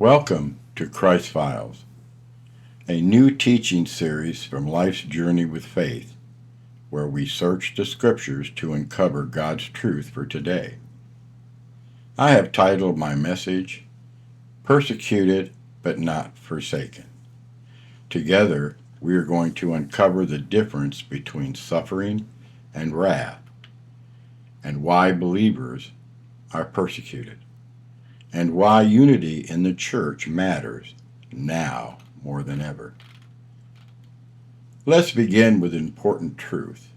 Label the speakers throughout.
Speaker 1: Welcome to Christ Files, a new teaching series from Life's Journey with Faith, where we search the Scriptures to uncover God's truth for today. I have titled my message, Persecuted but Not Forsaken. Together, we are going to uncover the difference between suffering and wrath, and why believers are persecuted, and why unity in the church matters now more than ever. Let's begin with an important truth.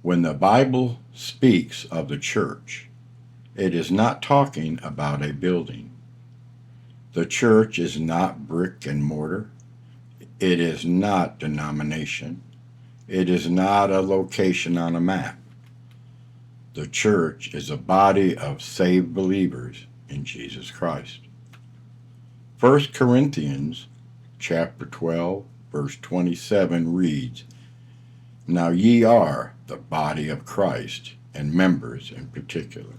Speaker 1: When the Bible speaks of the church, it is not talking about a building. The church is not brick and mortar. It is not denomination. It is not a location on a map. The church is a body of saved believers in Jesus Christ. 1 Corinthians chapter 12, verse 27 reads, "Now ye are the body of Christ, and members in particular."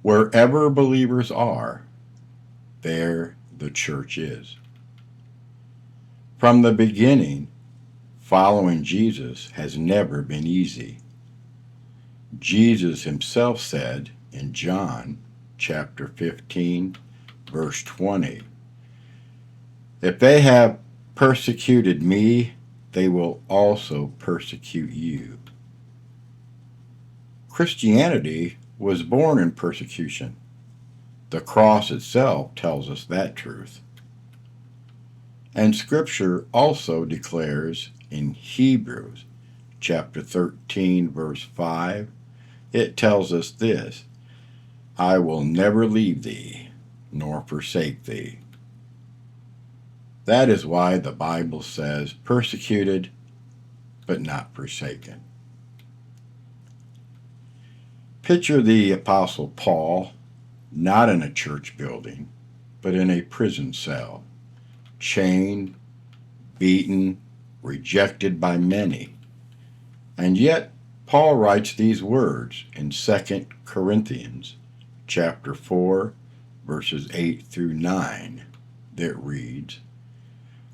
Speaker 1: Wherever believers are, there the church is. From the beginning, following Jesus has never been easy. Jesus himself said in John chapter 15, verse 20, "If they have persecuted me, they will also persecute you." Christianity was born in persecution. The cross itself tells us that truth. And Scripture also declares in Hebrews chapter 13, verse 5, it tells us this, "I will never leave thee, nor forsake thee." That is why the Bible says, persecuted, but not forsaken. Picture the Apostle Paul, not in a church building, but in a prison cell, chained, beaten, rejected by many. And yet, Paul writes these words in 2 Corinthians chapter 4, verses 8 through 9, that reads,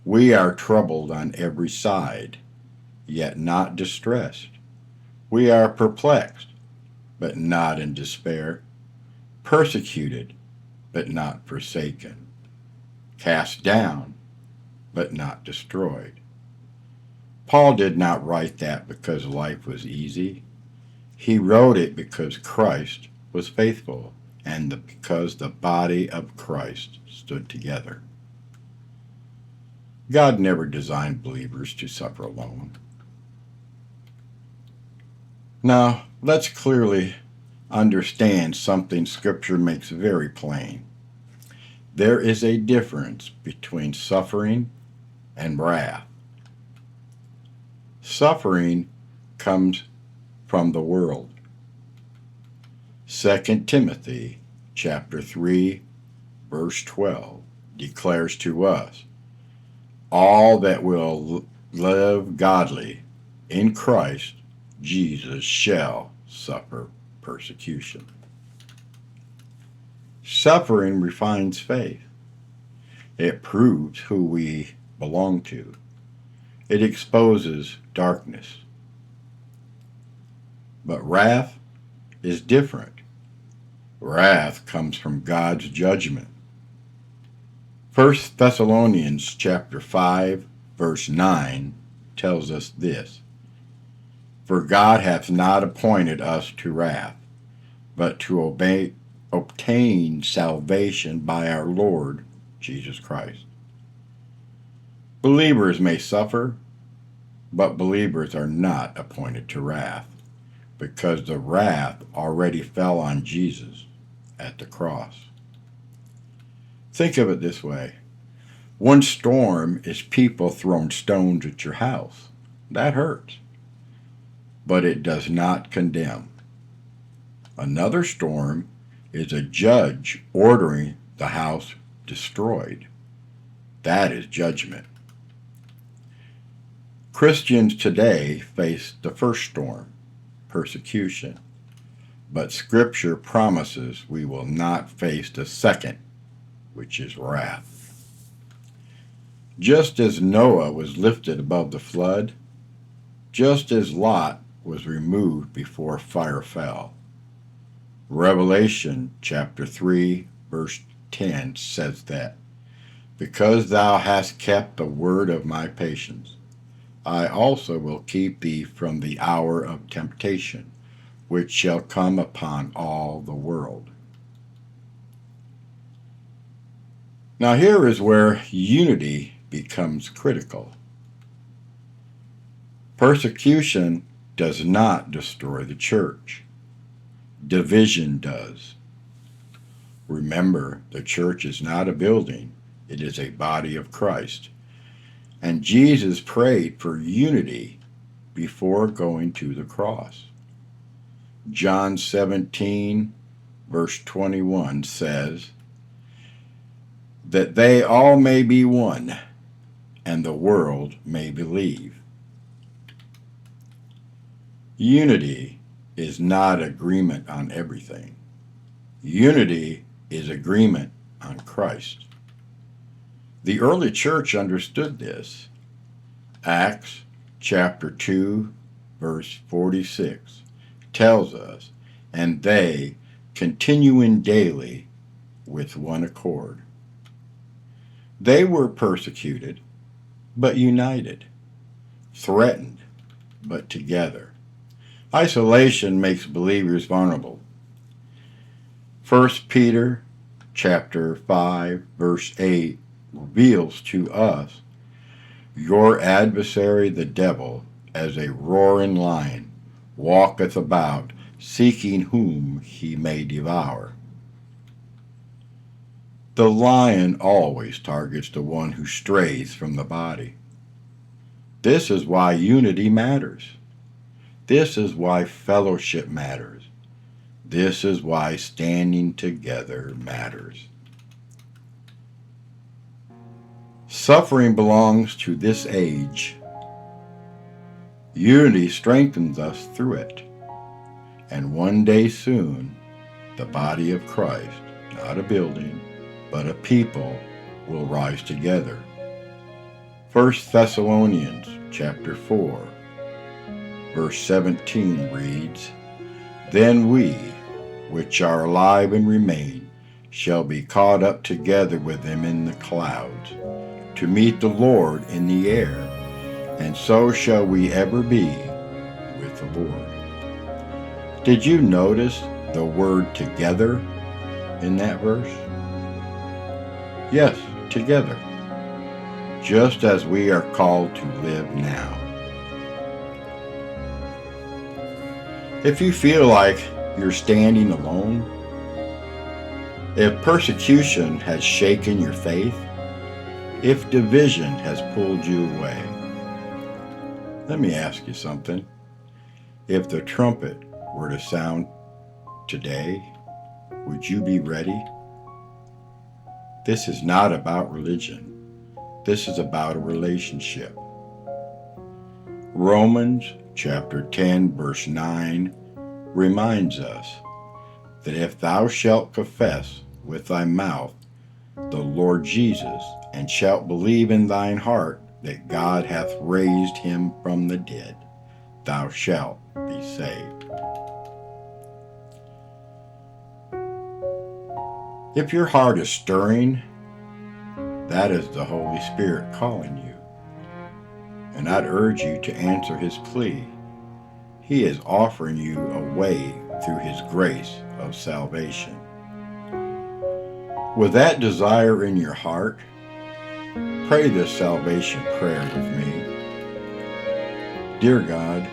Speaker 1: "We are troubled on every side, yet not distressed. We are perplexed, but not in despair. Persecuted, but not forsaken. Cast down, but not destroyed." Paul did not write that because life was easy. He wrote it because Christ was faithful and because the body of Christ stood together. God never designed believers to suffer alone. Now, let's clearly understand something Scripture makes very plain. There is a difference between suffering and wrath. Suffering comes from the world. 2 Timothy chapter 3, verse 12 declares to us, "All that will live godly in Christ Jesus shall suffer persecution." Suffering refines faith. It proves who we belong to. It exposes darkness. But wrath is different. Wrath comes from God's judgment. 1 Thessalonians chapter 5, verse 9 tells us this, "For God hath not appointed us to wrath, but to obtain salvation by our Lord Jesus Christ." Believers may suffer, but believers are not appointed to wrath, because the wrath already fell on Jesus at the cross. Think of it this way. One storm is people throwing stones at your house. That hurts, but it does not condemn. Another storm is a judge ordering the house destroyed. That is judgment. Christians today face the first storm, persecution. but Scripture promises we will not face the second, which is wrath. Just as Noah was lifted above the flood, just as Lot was removed before fire fell. Revelation chapter 3, verse 10 says that, because thou hast kept the word of my patience, I also will keep thee from the hour of temptation, which shall come upon all the world. Now here is where unity becomes critical. Persecution does not destroy the church. Division does. Remember, the church is not a building, it is a body of Christ. And Jesus prayed for unity before going to the cross. John 17, verse 21 says, that they all may be one, and the world may believe. Unity is not agreement on everything. Unity is agreement on Christ. The early church understood this. Acts chapter 2, verse 46 tells us, and they, continuing daily with one accord. They were persecuted, but united, threatened, but together. Isolation makes believers vulnerable. 1 Peter chapter 5, verse 8 reveals to us, your adversary the devil, as a roaring lion, walketh about, seeking whom he may devour. The lion always targets the one who strays from the body. This is why unity matters. This is why fellowship matters. This is why standing together matters. Suffering belongs to this age. Unity strengthens us through it. And one day soon, the body of Christ, not a building, but a people, will rise together. 1 Thessalonians chapter 4, verse 17 reads, then we, which are alive and remain, shall be caught up together with them in the clouds, to meet the Lord in the air, and so shall we ever be with the Lord. Did you notice the word together in that verse? Yes, together, just as we are called to live now. If you feel like you're standing alone, if persecution has shaken your faith, if division has pulled you away, let me ask you something. If the trumpet were to sound today, would you be ready? This is not about religion. This is about a relationship. Romans chapter 10, verse 9 reminds us that if thou shalt confess with thy mouth the Lord Jesus, and shalt believe in thine heart that God hath raised him from the dead, thou shalt be saved. If your heart is stirring, that is the Holy Spirit calling you. And I'd urge you to answer his plea. He is offering you a way through his grace of salvation. With that desire in your heart, pray this salvation prayer with me. Dear God,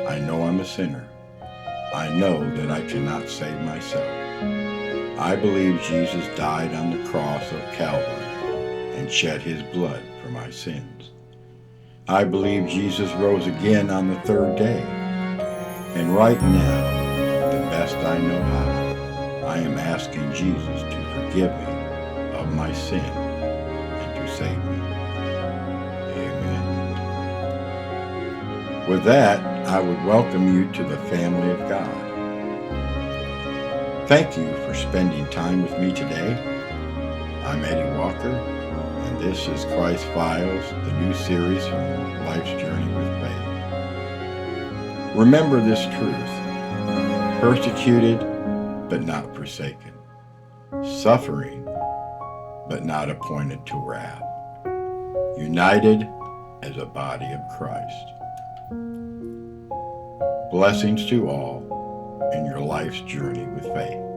Speaker 1: I know I'm a sinner. I know that I cannot save myself. I believe Jesus died on the cross of Calvary and shed his blood for my sins. I believe Jesus rose again on the third day. And right now, the best I know how, I am asking Jesus to forgive me of my sin and to save me. Amen. With that, I would welcome you to the family of God. Thank you for spending time with me today. I'm Eddie Walker, and this is Christ Files, the new series from Life's Journey with Faith. Remember this truth: persecuted, but not forsaken; suffering, but not appointed to wrath; united as a body of Christ. Blessings to all in your life's journey with faith.